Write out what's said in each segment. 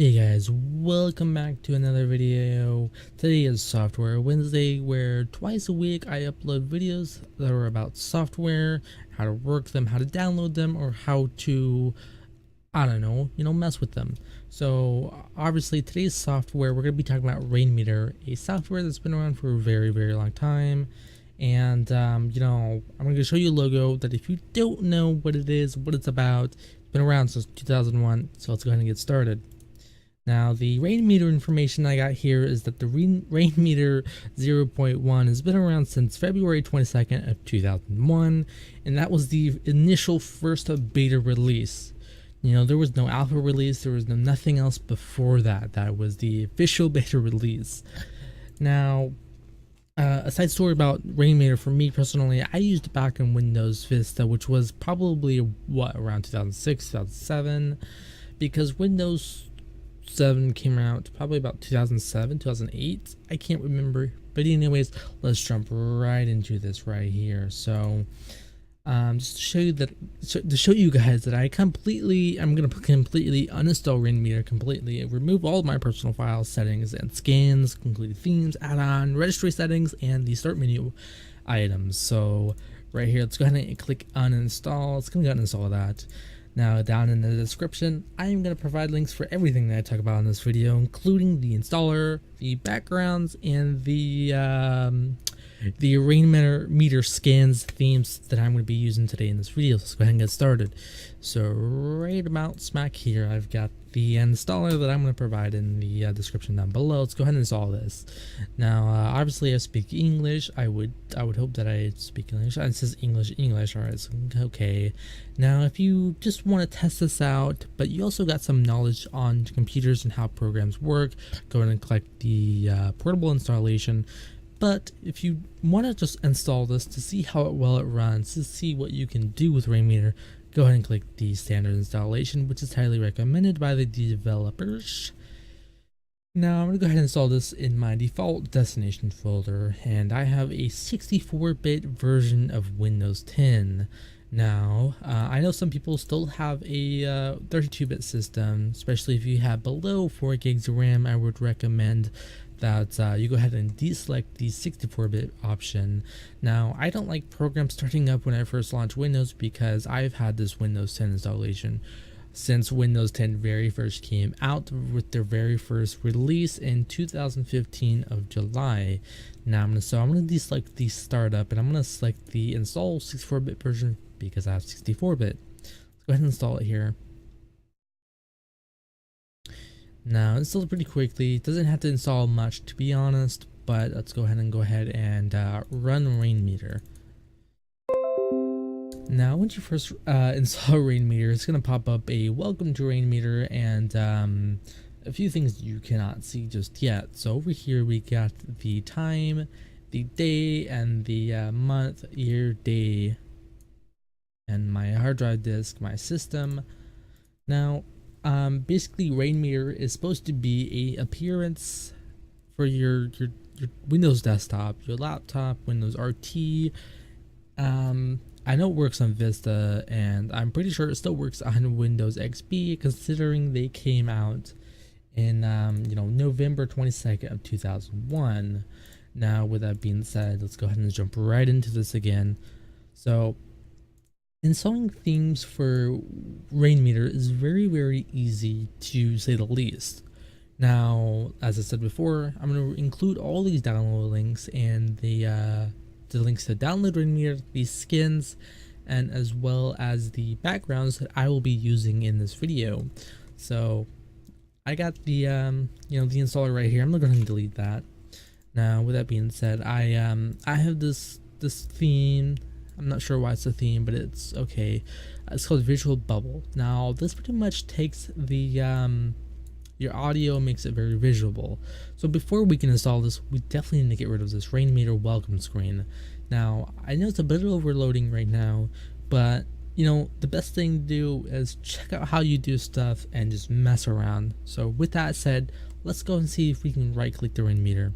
Hey guys, welcome back to another video. Today is Software Wednesday, where twice a week I upload videos that are about software, how to work them, how to download them, or how to, I don't know, mess with them. So obviously today's software, we're going to be talking about Rainmeter, a software that's been around for a very, very long time. And, I'm going to show you a logo that if you don't know what it is, what it's about, it's been around since 2001. So let's go ahead and get started. Now, the Rainmeter information I got here is that the Rainmeter 0.1 has been around since February 22nd of 2001, and that was the initial first beta release. There was no alpha release, there was nothing else before that. That was the official beta release. Now, a side story about Rainmeter for me personally, I used it back in Windows Vista, which was probably, around 2006, 2007, because Windows 7 came out probably about 2007, 2008. I can't remember, but anyways, let's jump right into this right here. So just to show you guys that I'm gonna completely uninstall Rainmeter completely, remove all of my personal files, settings, and scans, including themes, add-on, registry settings, and the start menu items. So right here, let's go ahead and click uninstall. It's gonna go ahead and install that. Now, down in the description, I am going to provide links for everything that I talk about in this video, including the installer, the backgrounds, and the Rainmeter scans themes that I'm going to be using today in this video. So let's go ahead and get started. So right about smack here, I've got the installer that I'm going to provide in the description down below. Let's go ahead and install this. Now, obviously, I speak English. I would hope that I speak English. It says English. All right, so, okay. Now, if you just want to test this out, but you also got some knowledge on computers and how programs work, go ahead and click the portable installation. But if you want to just install this to see how well it runs, to see what you can do with Rainmeter, go ahead and click the standard installation, which is highly recommended by the developers. Now I'm going to go ahead and install this in my default destination folder, and I have a 64-bit version of Windows 10. Now, I know some people still have a 32-bit system, especially if you have below 4 gigs of RAM. I would recommend that you go ahead and deselect the 64-bit option. Now, I don't like programs starting up when I first launch Windows because I've had this Windows 10 installation since Windows 10 very first came out with their very first release in 2015 of July. Now I'm going to deselect the startup, and I'm going to select the install 64-bit version because I have 64-bit. Let's go ahead and install it here. Now it installs pretty quickly. It doesn't have to install much, to be honest, but let's go ahead and run Rainmeter. Now, once you first install Rainmeter, it's going to pop up a welcome to Rainmeter and a few things you cannot see just yet. So over here we got the time, the day, and the month, year, day, and my hard drive disk, my system. Now, basically Rainmeter is supposed to be a appearance for your Windows desktop, your laptop, Windows RT. I know it works on Vista, and I'm pretty sure it still works on Windows XP, considering they came out in November 22nd of 2001. Now, with that being said, let's go ahead and jump right into this again. So, installing themes for Rainmeter is very, very easy, to say the least. Now, as I said before, I'm going to include all these download links and the links to download Rainmeter, the skins, and as well as the backgrounds that I will be using in this video. So I got the the installer right here. I'm gonna go ahead and delete that. Now, with that being said, I have this theme. I'm not sure why it's a theme, but it's okay. It's called VisBubble. Now, this pretty much takes the your audio, makes it very visual. So before we can install this, we definitely need to get rid of this Rainmeter welcome screen. Now, I know it's a bit overloading right now, but the best thing to do is check out how you do stuff and just mess around. So with that said, let's go and see if we can right click the Rainmeter.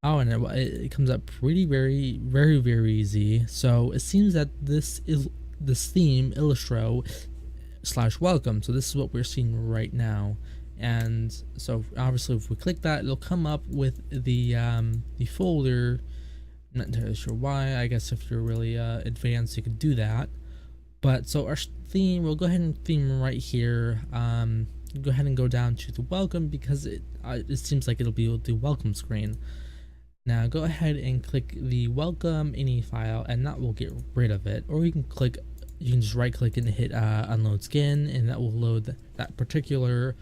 Oh, and it comes up pretty very, very, very easy. So it seems that this theme, Illustro /welcome. So this is what we're seeing right now. And so obviously if we click that, it'll come up with the folder. I'm not entirely sure why. I guess if you're really advanced, you could do that. But so our theme, we'll go ahead and theme right here. Go ahead and go down to the welcome, because it seems like it'll be the welcome screen. Now go ahead and click the welcome any file, and that will get rid of it. Or you can just right click and hit unload skin, and that will load that particular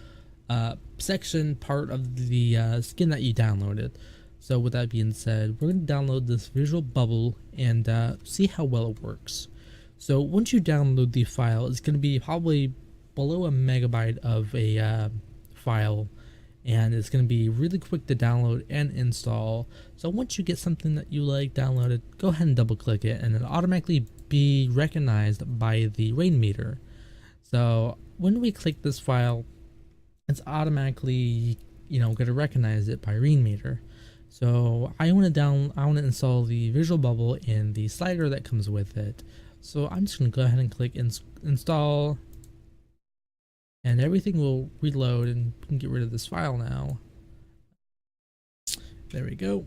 section part of the skin that you downloaded. So with that being said, we're going to download this VisBubble and see how well it works. So once you download the file, it's going to be probably below a megabyte of a file, and it's going to be really quick to download and install. So once you get something that you like downloaded, go ahead and double click it, and it'll automatically be recognized by the Rainmeter. So when we click this file, it's automatically, going to recognize it by Rainmeter. So I want to install the VisBubble and the slider that comes with it. So I'm just going to go ahead and click install, and everything will reload, and we can get rid of this file now. There we go.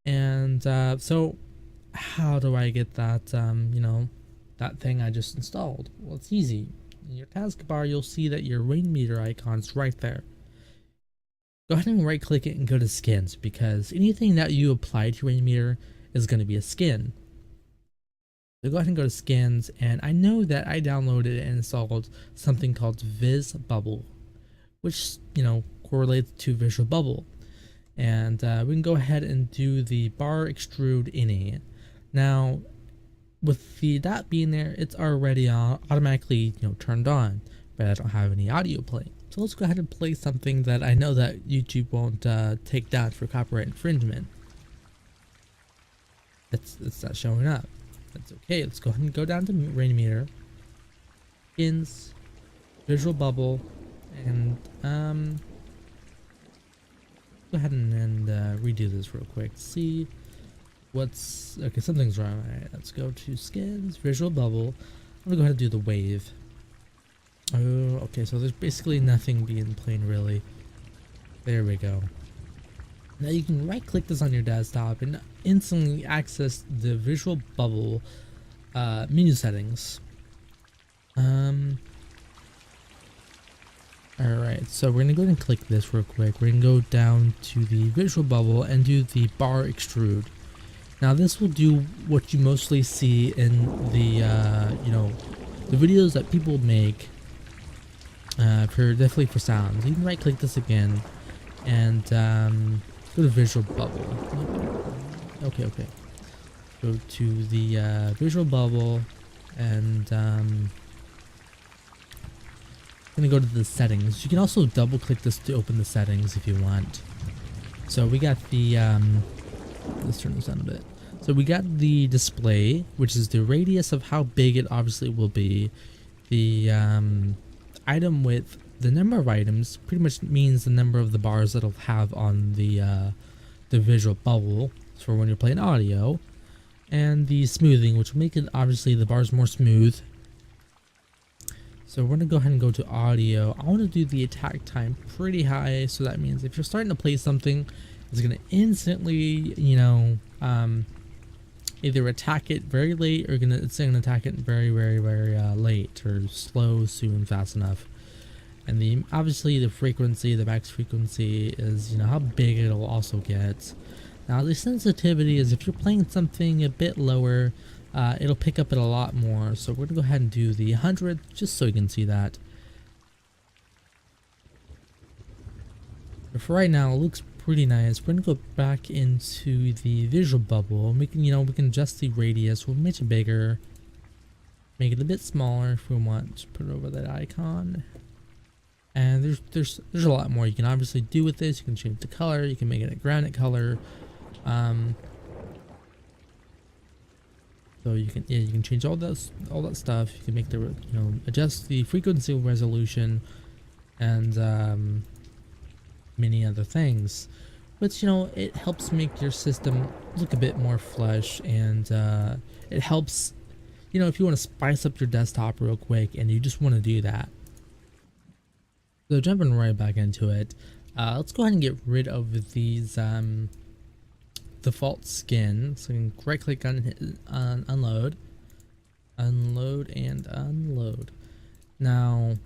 And so how do I get that, that thing I just installed? Well, it's easy. In your taskbar, you'll see that your Rainmeter icon's right there. Go ahead and right click it and go to skins, because anything that you apply to Rainmeter is going to be a skin. So go ahead and go to skins, and I know that I downloaded and installed something called VisBubble, which correlates to VisBubble. And we can go ahead and do the bar extrude any. Now with that being there, it's already automatically turned on, but I don't have any audio playing. So let's go ahead and play something that I know that YouTube won't take down for copyright infringement. It's not showing up. That's okay. Let's go ahead and go down to Rainmeter, skins, VisBubble, and go ahead and redo this real quick. See what's okay. Something's wrong. All right, let's go to skins, VisBubble. I'm gonna go ahead and do the wave. Oh, okay. So there's basically nothing being played really. There we go. Now you can right click this on your desktop and instantly access the VisBubble menu settings. Alright, so we're gonna go ahead and click this real quick. We're gonna go down to the VisBubble and do the bar extrude. Now this will do what you mostly see in the the videos that people make definitely for sounds. You can right click this again and go to VisBubble. Okay. Go to the VisBubble, and I'm gonna go to the settings. You can also double click this to open the settings if you want. So we got the let's turn this down a bit. So we got the display, which is the radius of how big it obviously will be. The item width, the number of items pretty much means the number of the bars that it'll have on the VisBubble for when you're playing audio, and the smoothing, which will make it obviously the bars more smooth. So we're gonna go ahead and go to audio. I want to do the attack time pretty high, so that means if you're starting to play something, it's gonna instantly either attack it very late, or it's gonna attack it very late, or slow soon fast enough. And obviously the frequency, the max frequency is how big it'll also get. Now the sensitivity is if you're playing something a bit lower, it'll pick up it a lot more. So we're gonna go ahead and do the 100 just so you can see that. But for right now, it looks pretty nice. We're gonna go back into the VisBubble, and we can adjust the radius. We'll make it bigger, make it a bit smaller if we want. Just put it over that icon. And there's a lot more you can obviously do with this. You can change the color. You can make it a granite color. So you can change all that stuff. You can make the adjust the frequency resolution, and many other things. Which it helps make your system look a bit more flush, and it helps if you want to spice up your desktop real quick and you just want to do that. So jumping right back into it, let's go ahead and get rid of these default skins. So you can right click on hit, unload, and unload. Now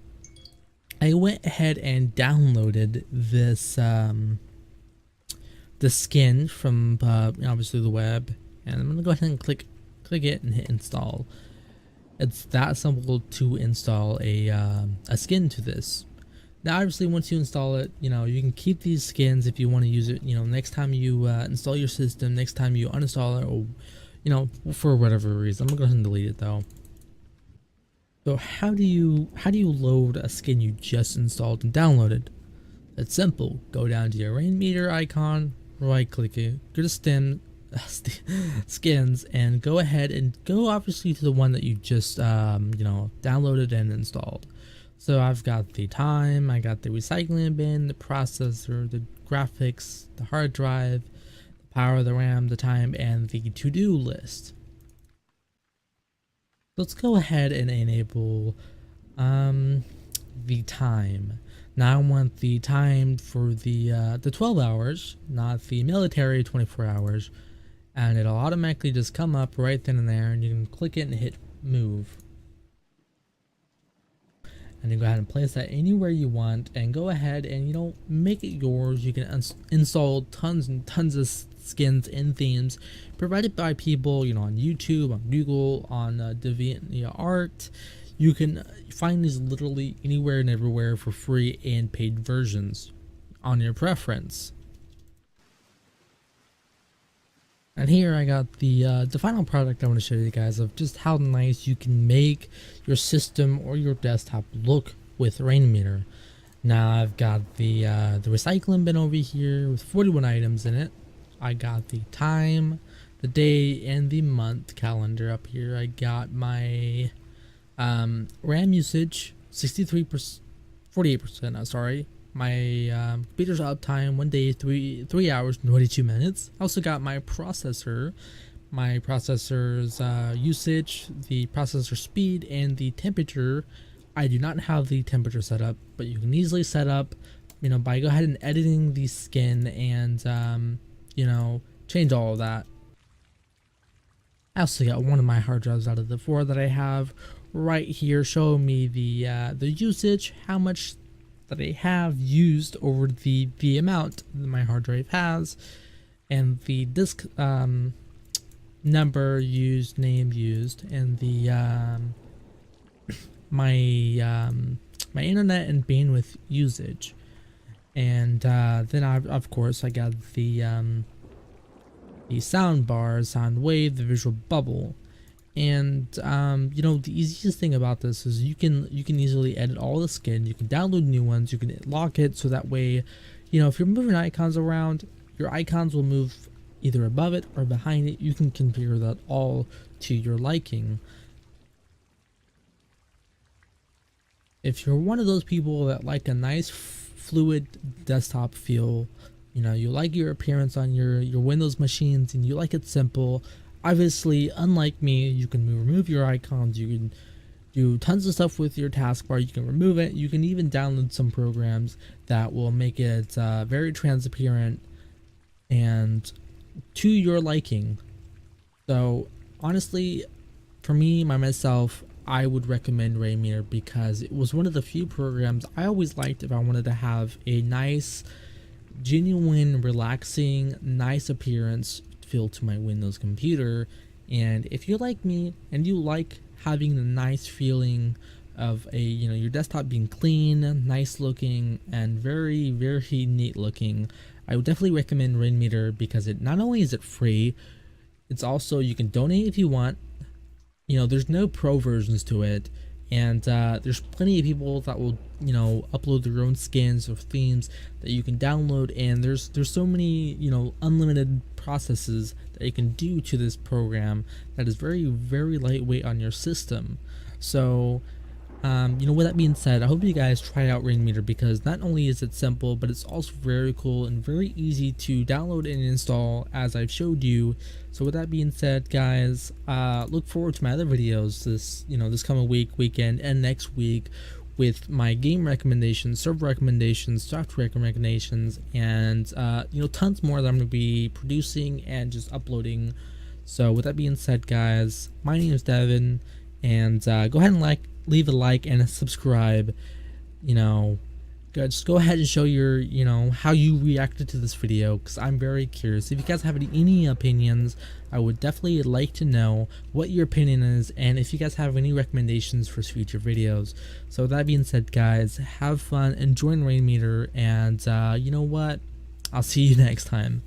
I went ahead and downloaded this the skin from obviously the web, and I'm gonna go ahead and click it and hit install. It's that simple to install a skin to this. Now obviously once you install it, you can keep these skins if you want to use it, next time you install your system, next time you uninstall it, or for whatever reason. I'm gonna go ahead and delete it though. So how do you load a skin you just installed and downloaded? It's simple. Go down to your Rainmeter icon, right click it, go to skins, and go ahead and go obviously to the one that you just downloaded and installed. So I've got the time, I got the recycling bin, the processor, the graphics, the hard drive, the power, the RAM, the time, and the to-do list. Let's go ahead and enable the time. Now I want the time for the 12 hours, not the military 24 hours, and it'll automatically just come up right then and there, and you can click it and hit move. And you go ahead and place that anywhere you want, and go ahead and make it yours. You can install tons and tons of skins and themes provided by people on YouTube, on Google, on DeviantArt. You can find these literally anywhere and everywhere for free and paid versions on your preference. And here I got the final product I want to show you guys of just how nice you can make your system or your desktop look with Rainmeter. Now I've got the recycling bin over here with 41 items in it. I got the time, the day, and the month calendar up here. I got my RAM usage 48%. I'm sorry. My computer's uptime 1 day 3 hours and 22 minutes. I also got my processor's usage, the processor speed, and the temperature. I do not have the temperature set up, but you can easily set up by go ahead and editing the skin and change all of that. I also got one of my hard drives out of the 4 that I have right here showing me the usage, how much that I have used over the amount that my hard drive has, and the disk number used, name used, and the my internet and bandwidth usage. And then of course I got the sound bar, sound wave, the visual bubble. And the easiest thing about this is you can easily edit all the skin. You can download new ones, you can lock it, so that way if you're moving icons around, your icons will move either above it or behind it. You can configure that all to your liking. If you're one of those people that like a nice fluid desktop feel, you like your appearance on your Windows machines and you like it simple, obviously, unlike me, you can remove your icons, you can do tons of stuff with your taskbar, you can remove it, you can even download some programs that will make it very transparent and to your liking. So honestly, for me, myself, I would recommend Rainmeter because it was one of the few programs I always liked if I wanted to have a nice, genuine, relaxing, nice appearance feel to my Windows computer. And if you're like me and you like having the nice feeling of a your desktop being clean, nice looking, and very neat looking, I would definitely recommend Rainmeter because it not only is it free, it's also you can donate if you want. There's no pro versions to it, and there's plenty of people that will upload their own skins or themes that you can download, and there's so many unlimited processes that you can do to this program that is very lightweight on your system. So with that being said, I hope you guys try out Rainmeter because not only is it simple, but it's also very cool and very easy to download and install as I've showed you. So with that being said, guys, look forward to my other videos this coming weekend, and next week with my game recommendations, server recommendations, software recommendations, and tons more that I'm going to be producing and just uploading. So with that being said, guys, my name is Devin, and go ahead and leave a like and a subscribe. Just go ahead and show your how you reacted to this video, because I'm very curious. If you guys have any opinions, I would definitely like to know what your opinion is, and if you guys have any recommendations for future videos. So with that being said, guys, have fun, enjoy Rainmeter, and you know what, I'll see you next time.